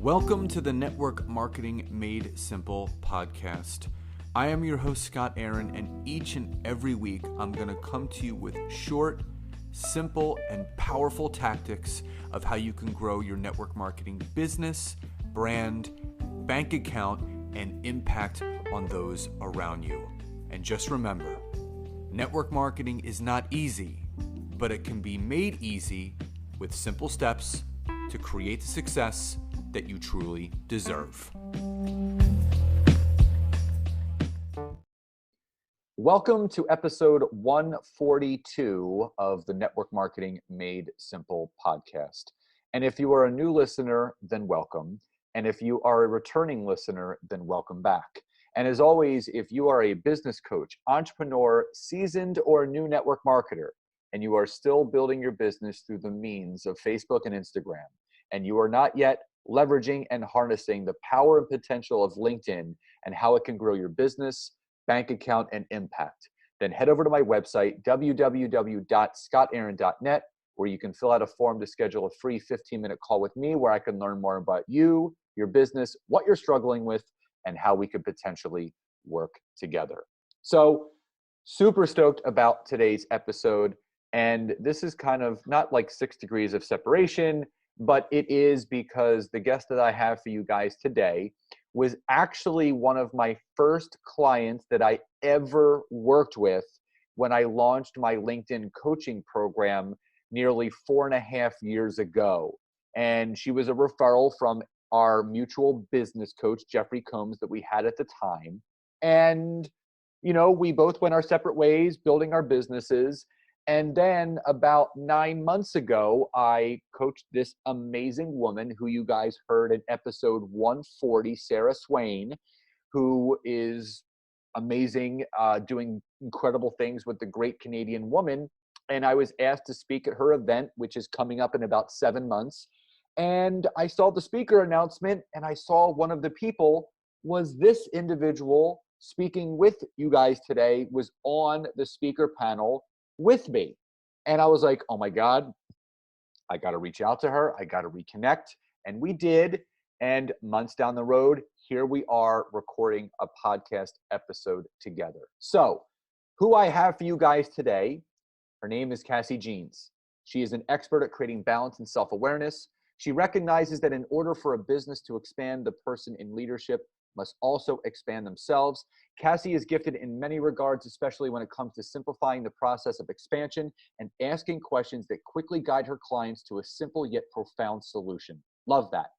Welcome to the Network Marketing Made Simple podcast. I am your host, Scott Aaron, and each and every week I'm going to come to you with short, simple, and powerful tactics of how you can grow your network marketing business, brand, bank account, and impact on those around you. And just remember, network marketing is not easy, but it can be made easy with simple steps to create the success that you truly deserve. Welcome to episode 142 of the Network Marketing Made Simple podcast. And if you are a new listener, then welcome. And if you are a returning listener, then welcome back. And as always, if you are a business coach, entrepreneur, seasoned or new network marketer, and you are still building your business through the means of Facebook and Instagram, and you are not yet leveraging and harnessing the power and potential of LinkedIn and how it can grow your business, bank account, and impact, then head over to my website, www.scottaaron.net, where you can fill out a form to schedule a free 15-minute call with me where I can learn more about you, your business, what you're struggling with, and how we could potentially work together. So super stoked about today's episode. And this is kind of not like 6 degrees of separation, but it is because the guest that I have for you guys today was actually one of my first clients that I ever worked with when I launched my LinkedIn coaching program nearly 4.5 years ago. And she was a referral from our mutual business coach, Jeffrey Combs, that we had at the time. And, you know, we both went our separate ways building our businesses. And then about 9 months ago, I coached this amazing woman who you guys heard in episode 140, Sarah Swain, who is amazing, doing incredible things with the Great Canadian Woman. And I was asked to speak at her event, which is coming up in about 7 months. And I saw the speaker announcement, and I saw one of the people was this individual speaking with you guys today, was on the speaker panel with me. And I was like, oh my God, I got to reach out to her. I got to reconnect. And we did. And months down the road, here we are recording a podcast episode together. So who I have for you guys today, her name is Cassie Jeans. She is an expert at creating balance and self-awareness. She recognizes that in order for a business to expand, the person in leadership must also expand themselves. Cassie is gifted in many regards, especially when it comes to simplifying the process of expansion and asking questions that quickly guide her clients to a simple yet profound solution. Love that.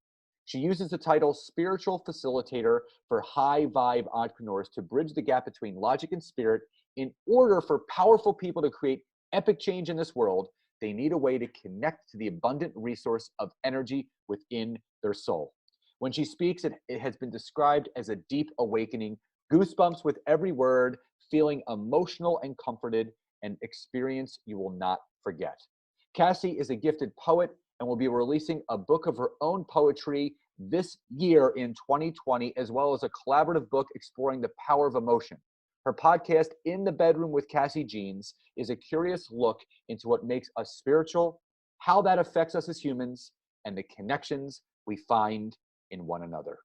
She uses the title Spiritual Facilitator for high vibe entrepreneurs to bridge the gap between logic and spirit. In order for powerful people to create epic change in this world, they need a way to connect to the abundant resource of energy within their soul. When she speaks, it has been described as a deep awakening, goosebumps with every word, feeling emotional and comforted, an experience you will not forget. Cassie is a gifted poet and will be releasing a book of her own poetry this year in 2020, as well as a collaborative book exploring the power of emotion. Her podcast, In the Bedroom with Cassie Jeans, is a curious look into what makes us spiritual, how that affects us as humans, and the connections we find in one another.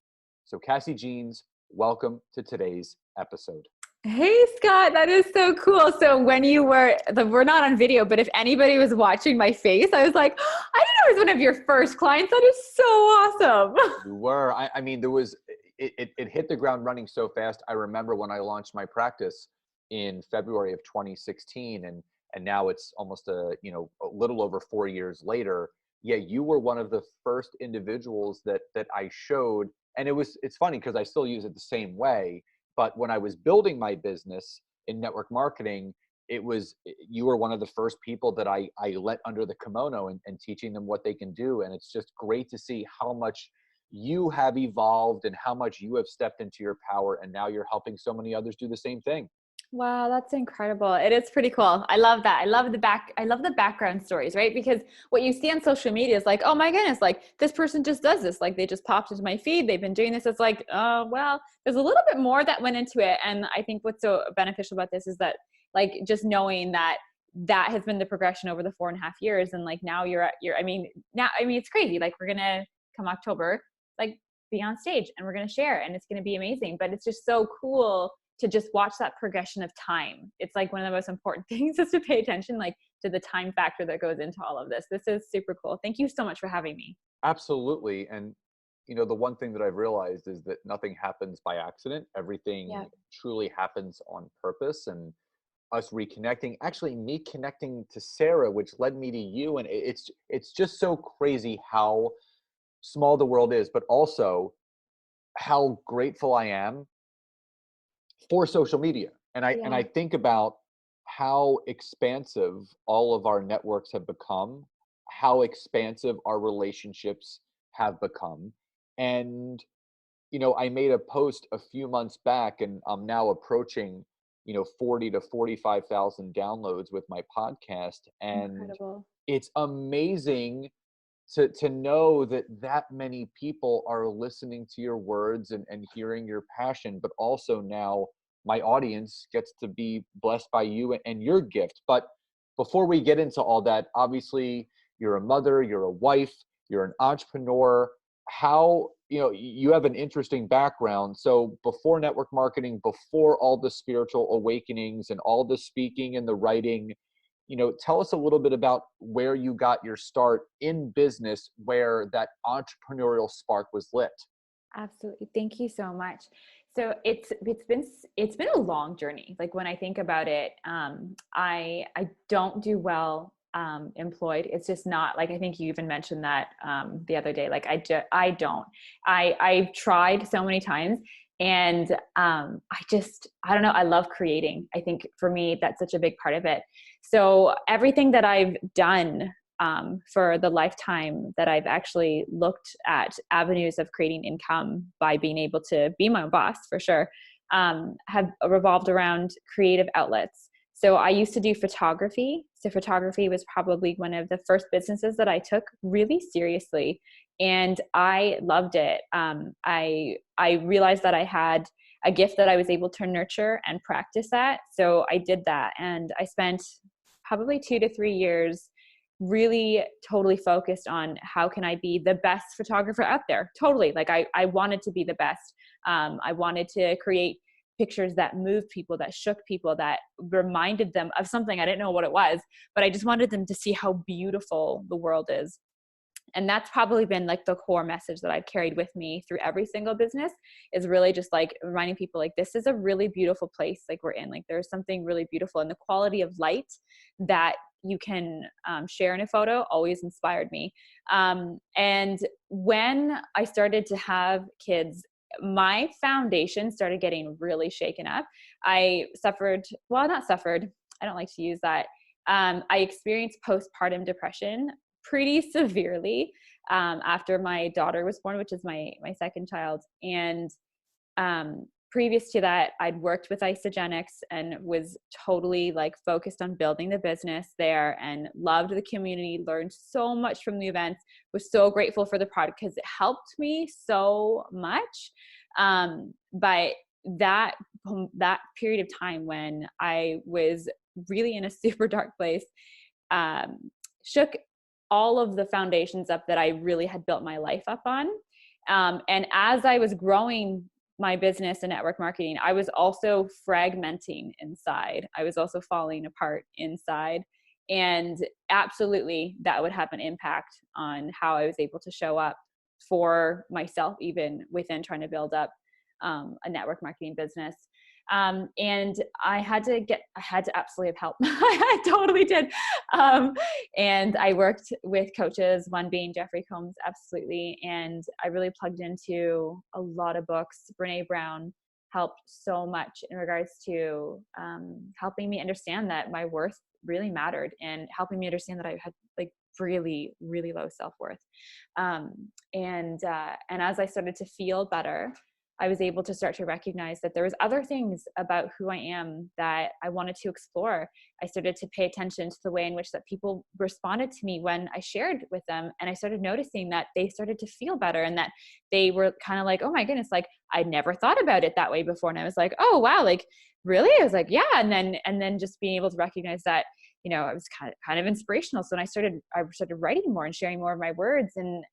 So Cassie Jeans, welcome to today's episode. Hey Scott, that is so cool. So when you we're not on video, but if anybody was watching my face, I was like, I didn't know it was one of your first clients. That is so awesome. You were. I mean, there was, it hit the ground running so fast. I remember when I launched my practice in February of 2016, and now it's almost a little over 4 years later. Yeah, you were one of the first individuals that I showed. And it's funny because I still use it the same way. But when I was building my business in network marketing, you were one of the first people that I let under the kimono and teaching them what they can do. And it's just great to see how much you have evolved and how much you have stepped into your power. And now you're helping so many others do the same thing. Wow, that's incredible. It is pretty cool. I love that. I love the background stories, right? Because what you see on social media is like, oh my goodness, like this person just does this. Like they just popped into my feed. They've been doing this. It's like, well, there's a little bit more that went into it. And I think what's so beneficial about this is that like just knowing that has been the progression over the 4.5 years. And like now it's crazy. Like we're going to come October, like be on stage and we're going to share and it's going to be amazing. But it's just so cool to just watch that progression of time. It's like one of the most important things is to pay attention, like to the time factor that goes into all of this. This is super cool. Thank you so much for having me. Absolutely. And, the one thing that I've realized is that nothing happens by accident. Everything truly happens on purpose. And us reconnecting, actually me connecting to Sarah, which led me to you. And it's just so crazy how small the world is, but also how grateful I am for social media. And I think about how expansive all of our networks have become, how expansive our relationships have become. And, I made a post a few months back and I'm now approaching, 40 to 45,000 downloads with my podcast. And Incredible. it's amazing to know that that many people are listening to your words and hearing your passion, but also now my audience gets to be blessed by you and your gift. But before we get into all that, obviously you're a mother, you're a wife, you're an entrepreneur. How, you have an interesting background. So before network marketing, before all the spiritual awakenings and all the speaking and the writing, tell us a little bit about where you got your start in business, where that entrepreneurial spark was lit. Absolutely. Thank you so much. So it's been a long journey. Like when I think about it, I don't do well employed. It's just not, like, I think you even mentioned that the other day. Like I've tried so many times, and I don't know. I love creating. I think for me, that's such a big part of it. So everything that I've done for the lifetime that I've actually looked at avenues of creating income by being able to be my own boss, for sure, have revolved around creative outlets. So I used to do photography. So photography was probably one of the first businesses that I took really seriously, and I loved it. I realized that I had a gift that I was able to nurture and practice at. So I did that, and I spent probably 2 to 3 years really totally focused on how can I be the best photographer out there. Totally. Like I wanted to be the best. I wanted to create pictures that moved people, that shook people, that reminded them of something. I didn't know what it was, but I just wanted them to see how beautiful the world is. And that's probably been like the core message that I've carried with me through every single business, is really just like reminding people, like, this is a really beautiful place. Like we're in, like, there's something really beautiful, and the quality of light that you can share in a photo always inspired me. And when I started to have kids, my foundation started getting really shaken up. I suffered, well, not suffered, I don't like to use that. I experienced postpartum depression pretty severely after my daughter was born, which is my second child. And previous to that, I'd worked with Isogenics and was totally like focused on building the business there, and loved the community, learned so much from the events, was so grateful for the product because it helped me so much. But that period of time when I was really in a super dark place, shook all of the foundations up that I really had built my life up on. And as I was growing my business and network marketing, I was also fragmenting inside. I was also falling apart inside. And absolutely, that would have an impact on how I was able to show up for myself, even within trying to build up a network marketing business. And I had to absolutely have help. I totally did. And I worked with coaches, one being Jeffrey Combs, absolutely. And I really plugged into a lot of books. Brene Brown helped so much in regards to helping me understand that my worth really mattered, and helping me understand that I had like really, really low self-worth. And as I started to feel better, I was able to start to recognize that there was other things about who I am that I wanted to explore. I started to pay attention to the way in which that people responded to me when I shared with them. And I started noticing that they started to feel better, and that they were kind of like, oh my goodness, like I'd never thought about it that way before. And I was like, oh wow, like really? I was like, yeah. And then just being able to recognize that I was kind of inspirational. So then I started writing more and sharing more of my words, and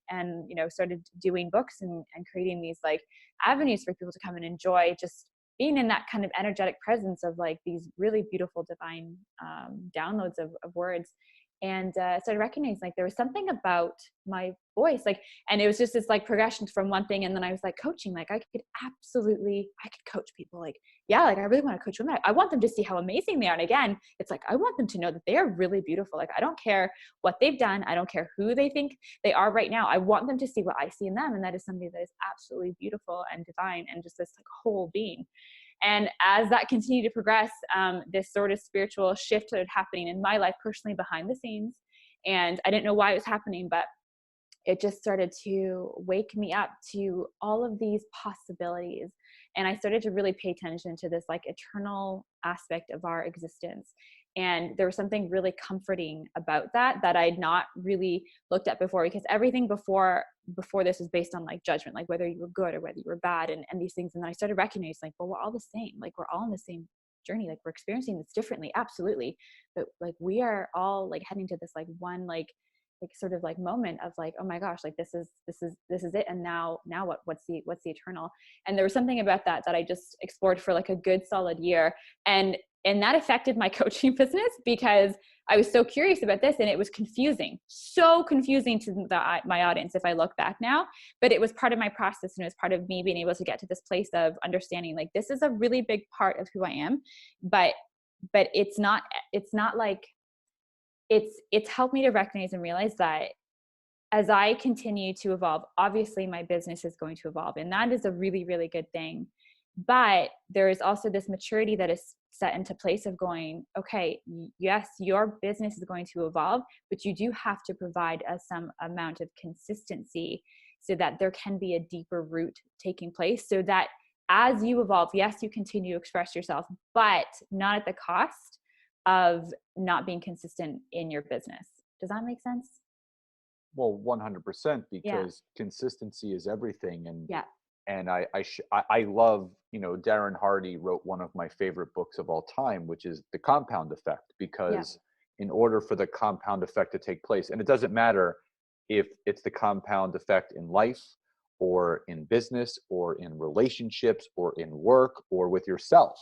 started doing books and creating these like avenues for people to come and enjoy just being in that kind of energetic presence of like these really beautiful divine downloads of words. And started recognizing like there was something about my voice, like, and it was just this like progression from one thing. And then I was like coaching, like I could coach people, like, yeah, like I really want to coach women. I want them to see how amazing they are. And again, it's like, I want them to know that they are really beautiful. Like, I don't care what they've done. I don't care who they think they are right now. I want them to see what I see in them. And that is somebody that is absolutely beautiful and divine and just this like whole being. And as that continued to progress, this sort of spiritual shift started happening in my life personally behind the scenes. And I didn't know why it was happening, but it just started to wake me up to all of these possibilities. And I started to really pay attention to this like eternal aspect of our existence. And there was something really comforting about that I'd not really looked at before, because everything before this was based on like judgment, like whether you were good or whether you were bad and these things. And then I started recognizing like, well, we're all the same. Like we're all on the same journey. Like we're experiencing this differently. Absolutely. But like, we are all like heading to this like one, like sort of like moment of like, oh my gosh, like this is it. And now what's the eternal? And there was something about that I just explored for like a good solid year. And that affected my coaching business because I was so curious about this, and it was so confusing to my audience if I look back now, but it was part of my process, and it was part of me being able to get to this place of understanding like this is a really big part of who I am, but it's not like it's helped me to recognize and realize that as I continue to evolve, obviously my business is going to evolve, and that is a really, really good thing. But there is also this maturity that is set into place of going, okay, yes, your business is going to evolve, but you do have to provide some amount of consistency so that there can be a deeper root taking place, so that as you evolve, yes, you continue to express yourself, but not at the cost of not being consistent in your business. Does that make sense? Well, 100%, Yeah. because consistency is everything. And Yeah. I love, Darren Hardy wrote one of my favorite books of all time, which is The Compound Effect, Yeah. because in order for the compound effect to take place, and it doesn't matter if it's the compound effect in life or in business or in relationships or in work or with yourself,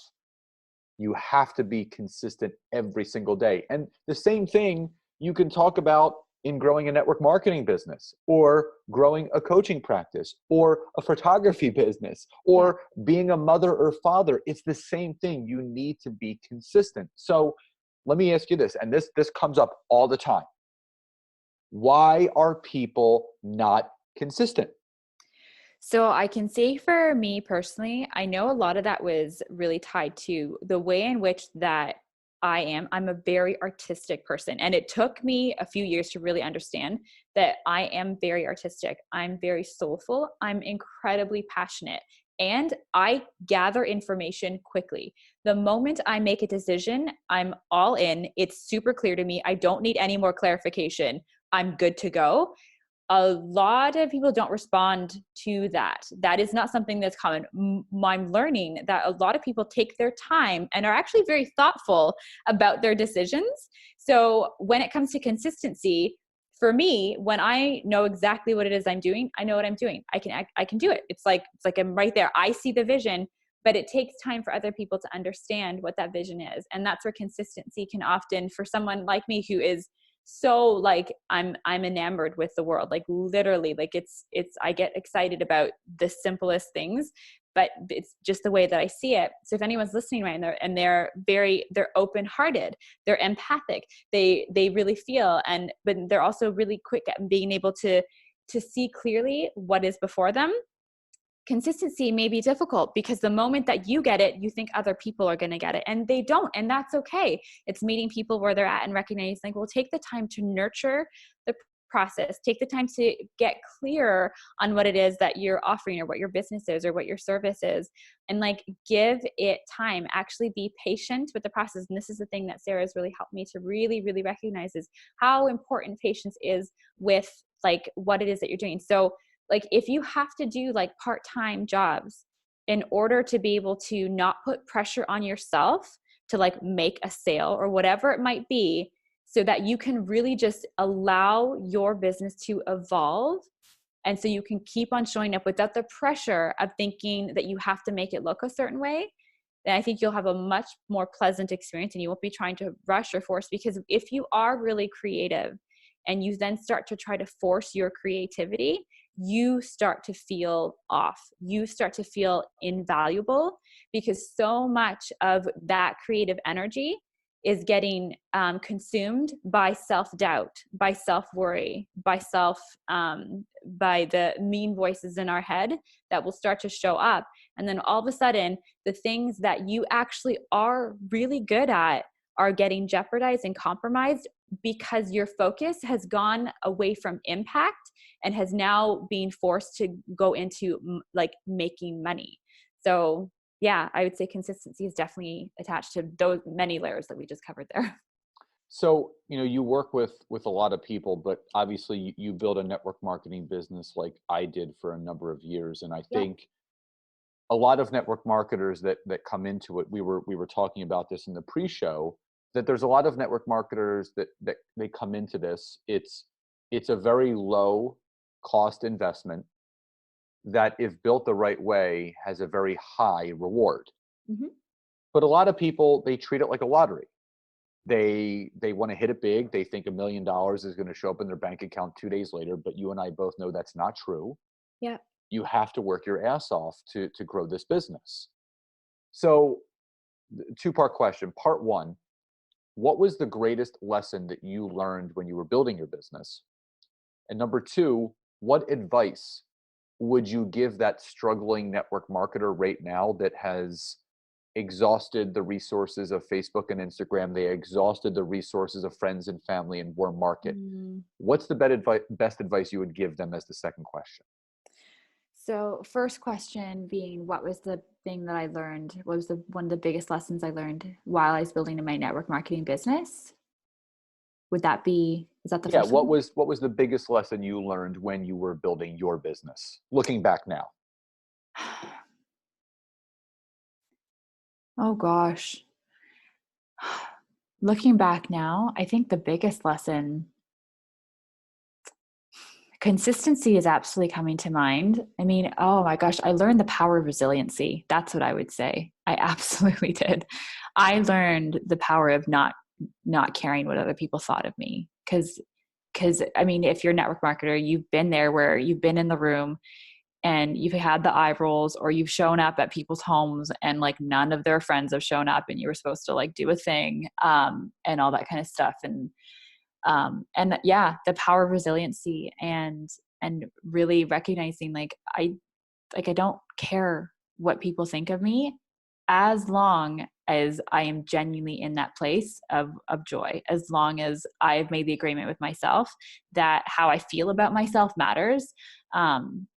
you have to be consistent every single day. And the same thing you can talk about in growing a network marketing business or growing a coaching practice or a photography business or being a mother or father. It's the same thing. You need to be consistent. So let me ask you this, and this comes up all the time. Why are people not consistent? So I can say for me personally, I know a lot of that was really tied to the way in which that I'm a very artistic person. And it took me a few years to really understand that I am very artistic. I'm very soulful. I'm incredibly passionate. And I gather information quickly. The moment I make a decision, I'm all in. It's super clear to me. I don't need any more clarification. I'm good to go. A lot of people don't respond to that. That is not something that's common. I'm learning that a lot of people take their time and are actually very thoughtful about their decisions. So when it comes to consistency, for me, when I know exactly what it is I'm doing, I know what I'm doing. I can do it. It's like I'm right there. I see the vision, but it takes time for other people to understand what that vision is. And that's where consistency can often, for someone like me who is so like I'm enamored with the world, like literally, like it's I get excited about the simplest things, but it's just the way that I see it. So if anyone's listening right now and they're open-hearted, they're empathic, they really feel, but they're also really quick at being able to see clearly what is before them. Consistency may be difficult because the moment that you get it, you think other people are going to get it, and they don't. And that's okay. It's meeting people where they're at and recognizing, like, well, take the time to nurture the process, take the time to get clear on what it is that you're offering or what your business is or what your service is, and like give it time. Actually be patient with the process. And this is the thing that Sarah has really helped me to really, really recognize, is how important patience is with like what it is that you're doing. So like if you have to do like part-time jobs in order to be able to not put pressure on yourself to like make a sale or whatever it might be, so that you can really just allow your business to evolve. And so you can keep on showing up without the pressure of thinking that you have to make it look a certain way. Then I think you'll have a much more pleasant experience, and you won't be trying to rush or force. Because if you are really creative and you then start to try to force your creativity, you start to feel off. You start to feel invaluable, because so much of that creative energy is getting consumed by self-doubt, by self-worry, by by the mean voices in our head that will start to show up. And then all of a sudden, the things that you actually are really good at are getting jeopardized and compromised, because your focus has gone away from impact and has now been forced to go into like making money. So yeah, I would say consistency is definitely attached to those many layers that we just covered there. So, you work with a lot of people, but obviously you build a network marketing business like I did for a number of years. And I Yeah. think a lot of network marketers that come into it, we were talking about this in the pre-show, that there's a lot of network marketers that they come into this. It's a very low cost investment that, if built the right way, has a very high reward. Mm-hmm. But a lot of people, they treat it like a lottery. They want to hit it big. They think $1 million is going to show up in their bank account 2 days later. But you and I both know that's not true. Yeah. You have to work your ass off to grow this business. So, two-part question. Part one, what was the greatest lesson that you learned when you were building your business? And number two, what advice would you give that struggling network marketer right now that has exhausted the resources of Facebook and Instagram? They exhausted the resources of friends and family and warm market. Mm. What's the best advice you would give them as the second question? So first question being, what was the thing that I learned? What was one of the biggest lessons I learned while I was building my network marketing business? Is that the Yeah, first one? what was the biggest lesson you learned when you were building your business, looking back now? Oh gosh. Looking back now, I think the biggest lesson, consistency, is absolutely coming to mind. I mean, oh my gosh, I learned the power of resiliency. That's what I would say. I absolutely did. I learned the power of not caring what other people thought of me. Because I mean, if you're a network marketer, you've been there, where you've been in the room and you've had the eye rolls, or you've shown up at people's homes and like none of their friends have shown up, and you were supposed to like do a thing, and all that kind of stuff. And yeah, the power of resiliency, and really recognizing I don't care what people think of me, as long as I am genuinely in that place of joy, as long as I've made the agreement with myself that how I feel about myself matters. And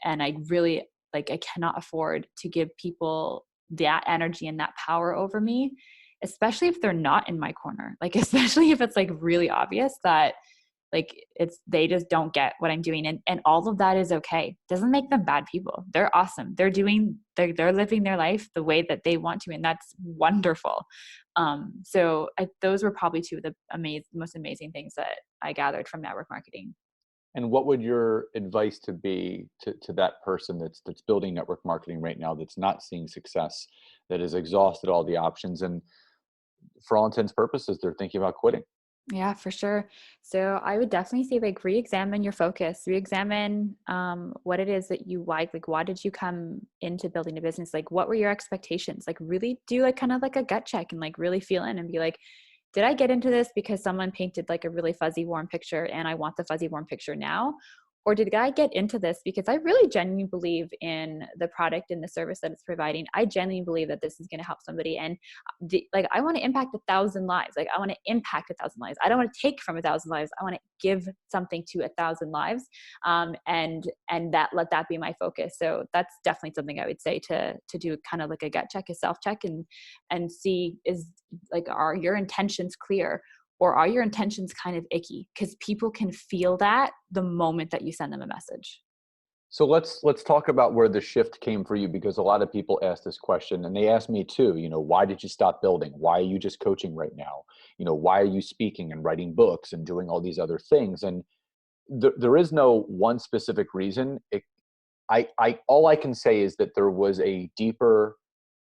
I really, like, I cannot afford to give people that energy and that power over me, especially if they're not in my corner. Like, especially if it's like really obvious that like they just don't get what I'm doing. And all of that is okay. Doesn't make them bad people. They're awesome. They're living their life the way that they want to. And that's wonderful. Those were probably two of the most amazing things that I gathered from network marketing. And what would your advice to be to that person that's building network marketing right now, that's not seeing success, that has exhausted all the options, and for all intents and purposes, they're thinking about quitting? Yeah, for sure. So I would definitely say, like, re-examine your focus, re-examine what it is that you like. Like, why did you come into building a business? Like, what were your expectations? Like, really do like kind of like a gut check and like really feel in and be like, did I get into this because someone painted like a really fuzzy, warm picture and I want the fuzzy, warm picture now? Or did I get into this because I really genuinely believe in the product and the service that it's providing? I genuinely believe that this is going to help somebody. And I want to impact 1,000 lives. Like, I want to impact 1,000 lives. I don't want to take from 1,000 lives. I want to give something to 1,000 lives. And let that be my focus. So that's definitely something I would say to do, kind of like a gut check, a self check, and see, are your intentions clear? Or are your intentions kind of icky? Because people can feel that the moment that you send them a message. So let's talk about where the shift came for you, because a lot of people ask this question, and they ask me too, why did you stop building? Why are you just coaching right now? Why are you speaking and writing books and doing all these other things? And there is no one specific reason. I all I can say is that there was a deeper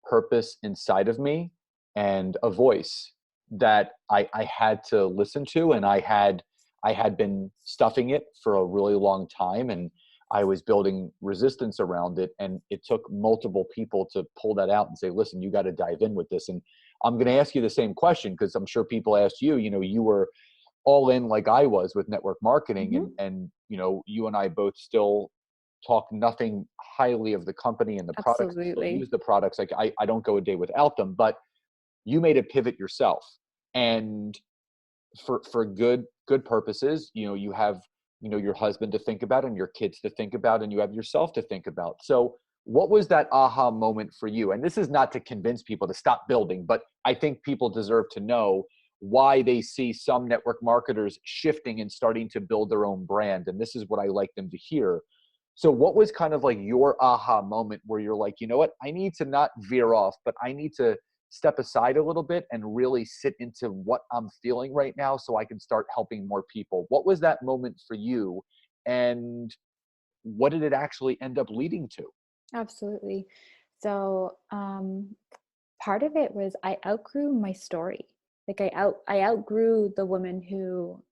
purpose inside of me and a voice that I had to listen to, and I had been stuffing it for a really long time, and I was building resistance around it, and it took multiple people to pull that out and say, listen, you got to dive in with this. And I'm going to ask you the same question, because I'm sure people asked you, you were all in like I was with network marketing, Hmm. and you and I both still talk nothing highly of the company and the products. We still Absolutely. use the products. Like I don't go a day without them, but you made a pivot yourself, and for good purposes. You have your husband to think about and your kids to think about, and you have yourself to think about. So what was that aha moment for you? And this is not to convince people to stop building, but I think people deserve to know why they see some network marketers shifting and starting to build their own brand. And this is what I like them to hear. So what was kind of like your aha moment where you're like, you know what, I need to not veer off, but I need to step aside a little bit and really sit into what I'm feeling right now so I can start helping more people? What was that moment for you? And what did it actually end up leading to? Absolutely. So, part of it was I outgrew my story. Like I outgrew the woman who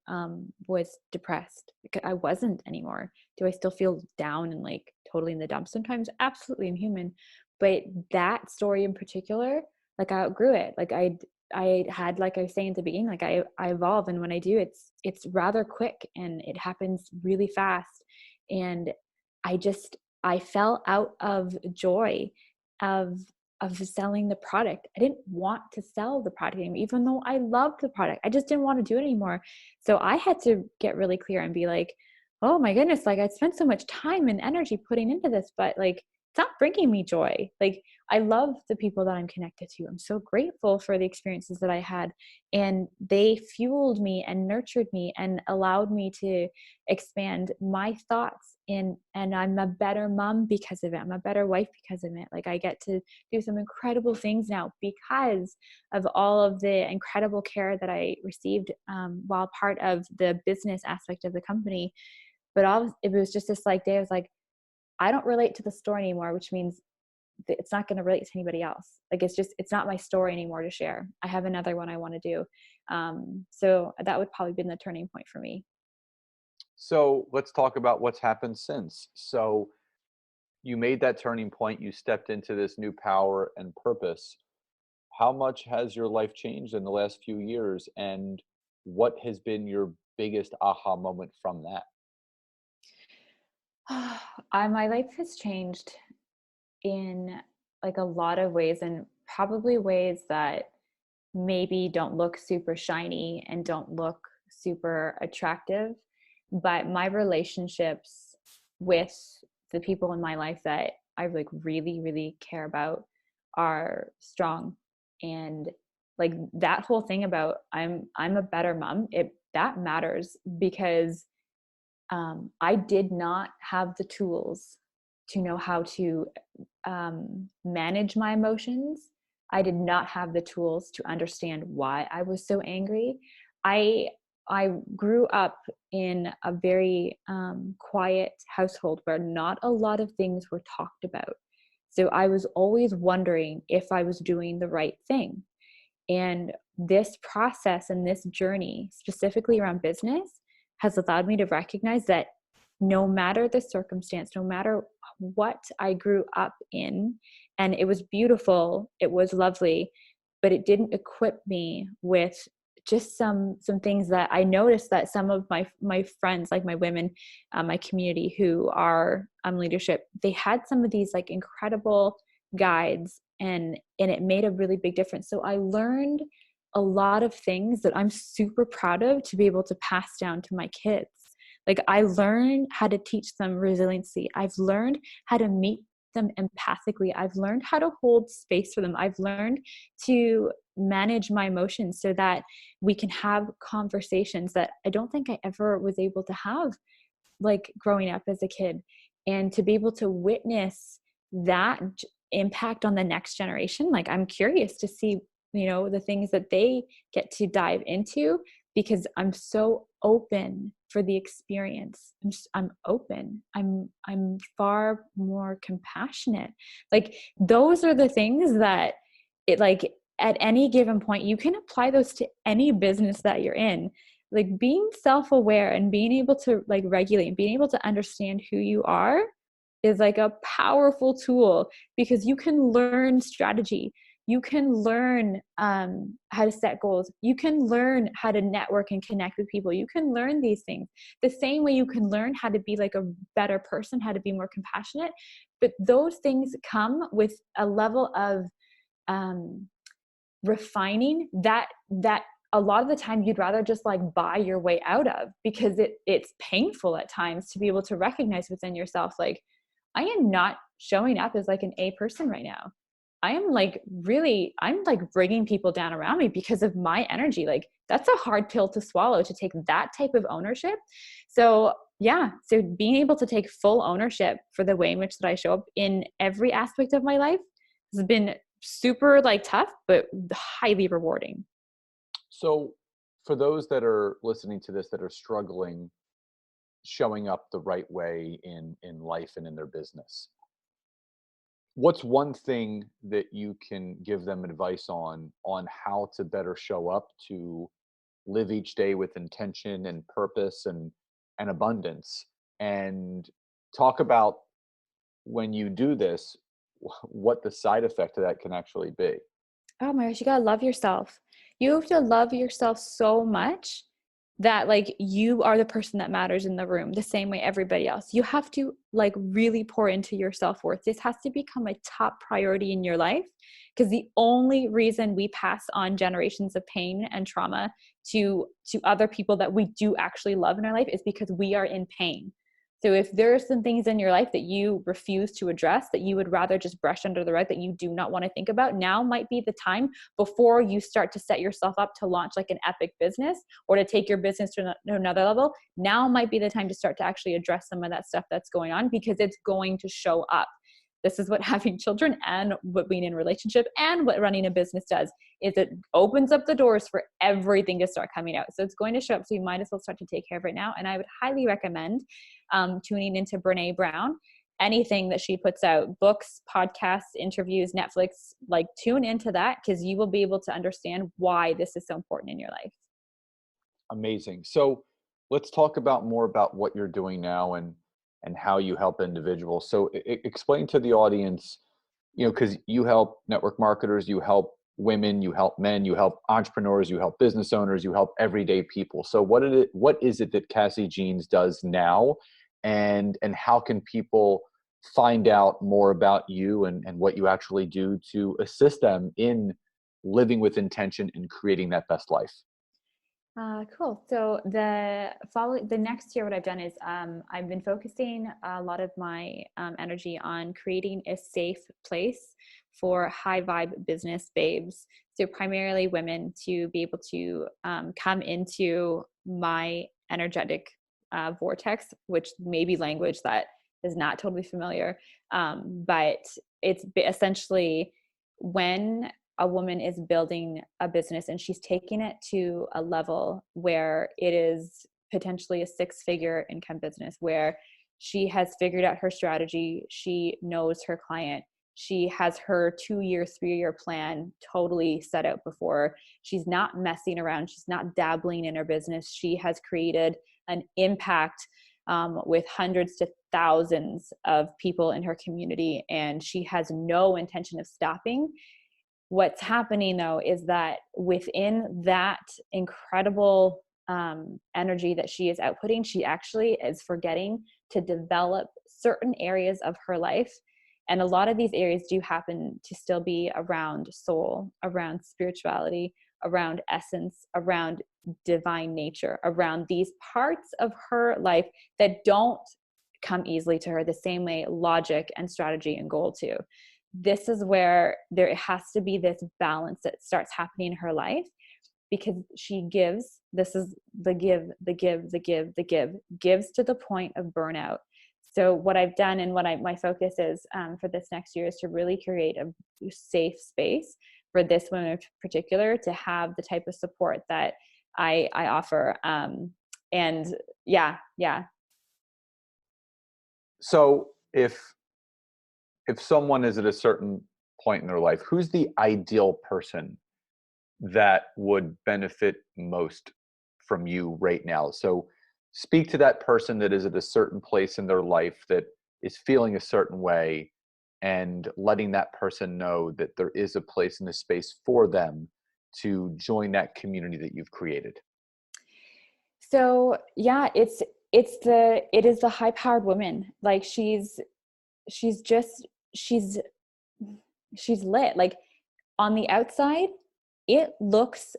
was depressed. Like I wasn't anymore. Do I still feel down and like totally in the dumps sometimes? Absolutely, I'm human. But that story in particular, like I outgrew it. Like I had, like I was saying at the beginning, like I evolve, and when I do, it's rather quick and it happens really fast. And I just I fell out of joy of selling the product. I didn't want to sell the product anymore, even though I loved the product. I just didn't want to do it anymore. So I had to get really clear and be like, oh my goodness, like I spent so much time and energy putting into this, but like it's not bringing me joy. Like I love the people that I'm connected to. I'm so grateful for the experiences that I had, and they fueled me and nurtured me and allowed me to expand my thoughts, and I'm a better mom because of it. I'm a better wife because of it. Like I get to do some incredible things now because of all of the incredible care that I received while part of the business aspect of the company. But it was just this like day I was like, I don't relate to the store anymore, which means that it's not going to relate to anybody else. Like it's not my story anymore to share. I have another one I want to do. So that would probably be the turning point for me. So let's talk about what's happened since. So you made that turning point, you stepped into this new power and purpose. How much has your life changed in the last few years? And what has been your biggest aha moment from that? My life has changed in like a lot of ways, and probably ways that maybe don't look super shiny and don't look super attractive, but my relationships with the people in my life that I like really really care about are strong. And like that whole thing about I'm a better mom, it that matters because I did not have the tools to know how to manage my emotions. I did not have the tools to understand why I was so angry. I I grew up in a very quiet household where not a lot of things were talked about. So I was always wondering if I was doing the right thing. And this process and this journey, specifically around business, has allowed me to recognize that no matter the circumstance, no matter what I grew up in, and it was beautiful, it was lovely, but it didn't equip me with just some things that I noticed that some of my friends, like my women, my community who are leadership, they had some of these like incredible guides, and it made a really big difference. So I learned a lot of things that I'm super proud of to be able to pass down to my kids. Like I learned how to teach them resiliency. I've learned how to meet them empathically. I've learned how to hold space for them. I've learned to manage my emotions so that we can have conversations that I don't think I ever was able to have like growing up as a kid. and to be able to witness that impact on the next generation. Like, I'm curious to see, the things that they get to dive into, because I'm so open for the experience. I'm open. I'm far more compassionate. Like, those are the things that at any given point, you can apply those to any business that you're in. Like, being self-aware and being able to regulate and being able to understand who you are is like a powerful tool, because you can learn strategy. You can learn how to set goals. You can learn how to network and connect with people. You can learn these things the same way you can learn how to be like a better person, how to be more compassionate. But those things come with a level of refining that a lot of the time you'd rather just buy your way out of, because it's painful at times to be able to recognize within yourself, like, I am not showing up as like an A person right now. I'm bringing people down around me because of my energy. Like, that's a hard pill to swallow, to take that type of ownership. So so being able to take full ownership for the way in which that I show up in every aspect of my life has been super tough, but highly rewarding. So for those that are listening to this that are struggling showing up the right way in life and in their business, what's one thing that you can give them advice on how to better show up to live each day with intention and purpose and abundance, and talk about when you do this, what the side effect of that can actually be? Oh my gosh, you gotta love yourself. You have to love yourself so much that you are the person that matters in the room the same way everybody else. You have to really pour into your self-worth. This has to become a top priority in your life, because the only reason we pass on generations of pain and trauma to other people that we do actually love in our life is because we are in pain. So if there are some things in your life that you refuse to address, that you would rather just brush under the rug, that you do not want to think about, now might be the time, before you start to set yourself up to launch an epic business or to take your business to another level. Now might be the time to start to actually address some of that stuff that's going on, because it's going to show up. This is what having children and what being in a relationship and what running a business does, is it opens up the doors for everything to start coming out. So it's going to show up. So you might as well start to take care of it now. And I would highly recommend tuning into Brene Brown. Anything that she puts out, books, podcasts, interviews, Netflix, tune into that, because you will be able to understand why this is so important in your life. Amazing. So let's talk about more about what you're doing now and how you help individuals. So explain to the audience, because you help network marketers, you help women, you help men, you help entrepreneurs, you help business owners, you help everyday people. So what is it that Cassie Jeans does now, and how can people find out more about you and what you actually do to assist them in living with intention and creating that best life? Cool. So the next year, what I've done is I've been focusing a lot of my energy on creating a safe place for high vibe business babes. So primarily women, to be able to come into my energetic vortex, which may be language that is not totally familiar, but it's essentially when a woman is building a business and she's taking it to a level where it is potentially a 6-figure income business, where she has figured out her strategy, she knows her client, she has her 2-year, 3-year plan totally set out before. She's not messing around. She's not dabbling in her business. She has created an impact with hundreds to thousands of people in her community, and she has no intention of stopping. What's happening though is that within that incredible energy that she is outputting, she actually is forgetting to develop certain areas of her life. And a lot of these areas do happen to still be around soul, around spirituality, around essence, around divine nature, around these parts of her life that don't come easily to her the same way logic and strategy and goal do. This is where there has to be this balance that starts happening in her life, because she gives. This is the give, gives to the point of burnout. So what I've done and what my focus is for this next year is to really create a safe space for this woman in particular to have the type of support that I offer. And yeah. So if someone is at a certain point in their life, who's the ideal person that would benefit most from you right now? So speak to that person that is at a certain place in their life that is feeling a certain way, and letting that person know that there is a place in the space for them to join that community that you've created. So yeah, it is the high powered woman. Like she's just she's lit. Like on the outside, it looks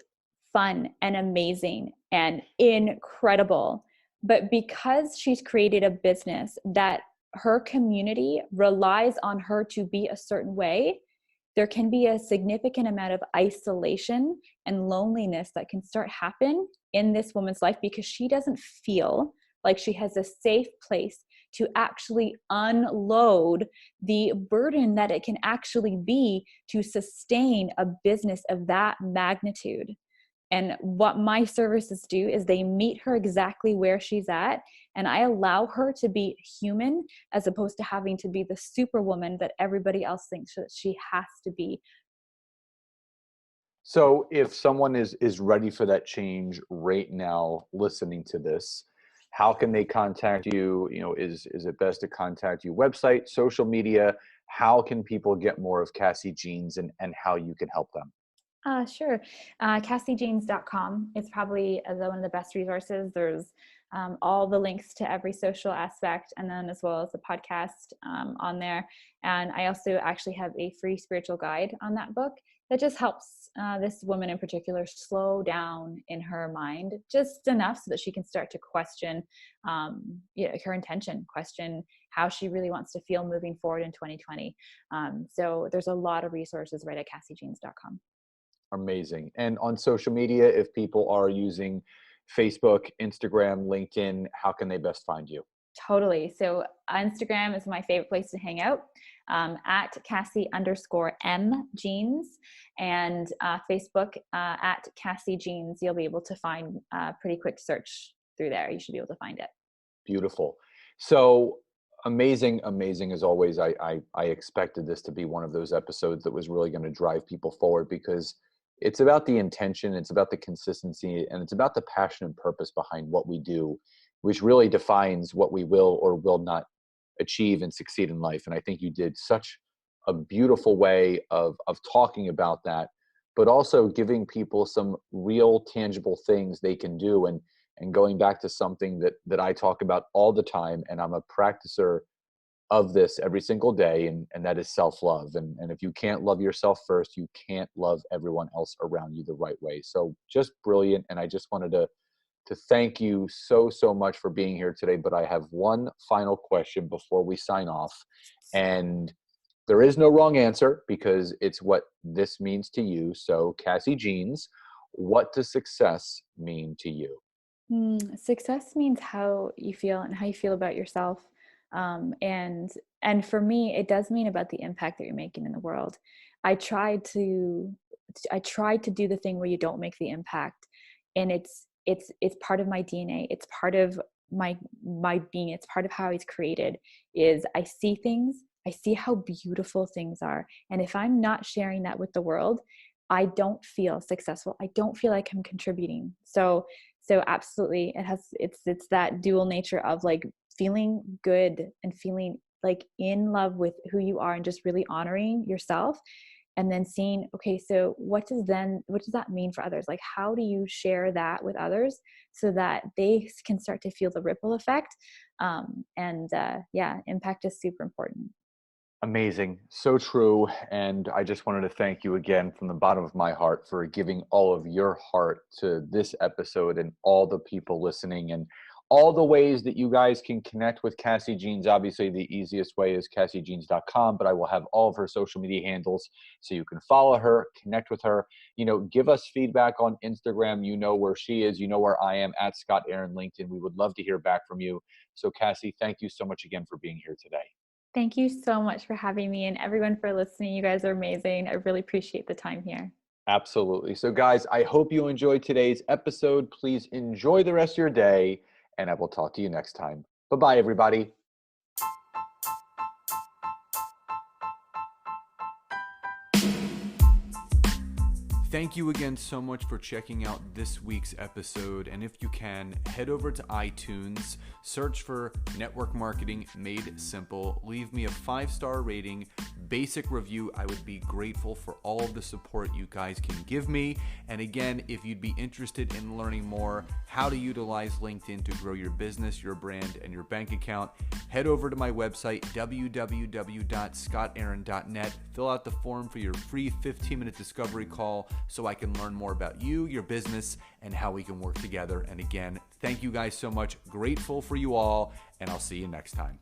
fun and amazing and incredible. But because she's created a business that her community relies on her to be a certain way, there can be a significant amount of isolation and loneliness that can start happen in this woman's life because she doesn't feel like she has a safe place to actually unload the burden that it can actually be to sustain a business of that magnitude. And what my services do is they meet her exactly where she's at, and I allow her to be human as opposed to having to be the superwoman that everybody else thinks that she has to be. So if someone is ready for that change right now, listening to this, how can they contact you? You know, is it best to contact you website, social media? How can people get more of Cassie Jeans, and how you can help them? Sure. CassieJeans.com is probably one of the best resources. There's all the links to every social aspect, and then as well as the podcast on there. And I also actually have a free spiritual guide on that book that just helps this woman in particular slow down in her mind just enough so that she can start to question her intention, question how she really wants to feel moving forward in 2020. So there's a lot of resources right at CassieJeans.com. Amazing. And on social media, if people are using Facebook, Instagram, LinkedIn, how can they best find you? Totally. So Instagram is my favorite place to hang out, at Cassie_M Jeans, and Facebook at Cassie Jeans. You'll be able to find pretty quick search through there. You should be able to find it. Beautiful. So amazing, amazing as always. I expected this to be one of those episodes that was really going to drive people forward, because it's about the intention, it's about the consistency, and it's about the passion and purpose behind what we do, which really defines what we will or will not achieve and succeed in life. And I think you did such a beautiful way of talking about that, but also giving people some real tangible things they can do. And going back to something that I talk about all the time, and I'm a practicer of this every single day, and that is self-love. And if you can't love yourself first, you can't love everyone else around you the right way. So just brilliant. And I just wanted to thank you so much for being here today. But I have one final question before we sign off. And there is no wrong answer, because it's what this means to you. So Cassie Jeans, what does success mean to you? Success means how you feel and how you feel about yourself. And for me, it does mean about the impact that you're making in the world. I tried to do the thing where you don't make the impact, and it's part of my DNA. It's part of my being. It's part of how it's created. Is I see things, I see how beautiful things are, and if I'm not sharing that with the world, I don't feel successful. I don't feel like I'm contributing. So absolutely, it's that dual nature of like feeling good and feeling like in love with who you are and just really honoring yourself, and then seeing, okay, so what does that mean for others? Like, how do you share that with others so that they can start to feel the ripple effect? Impact is super important. Amazing. So true. And I just wanted to thank you again from the bottom of my heart for giving all of your heart to this episode and all the people listening, and All the ways that you guys can connect with Cassie Jeans, obviously the easiest way is cassiejeans.com, but I will have all of her social media handles so you can follow her, connect with her, give us feedback on Instagram. You know where she is, you know where I am, at Scott Aaron LinkedIn. We would love to hear back from you. So Cassie, thank you so much again for being here today. Thank you so much for having me, and everyone for listening. You guys are amazing. I really appreciate the time here. Absolutely. So guys, I hope you enjoyed today's episode. Please enjoy the rest of your day, and I will talk to you next time. Bye-bye, everybody. Thank you again so much for checking out this week's episode. And if you can, head over to iTunes, search for Network Marketing Made Simple, leave me a 5-star rating, basic review. I would be grateful for all of the support you guys can give me. And again, if you'd be interested in learning more how to utilize LinkedIn to grow your business, your brand, and your bank account, head over to my website, www.scottaaron.net. Fill out the form for your free 15-minute discovery call so I can learn more about you, your business, and how we can work together. And again, thank you guys so much. Grateful for you all, and I'll see you next time.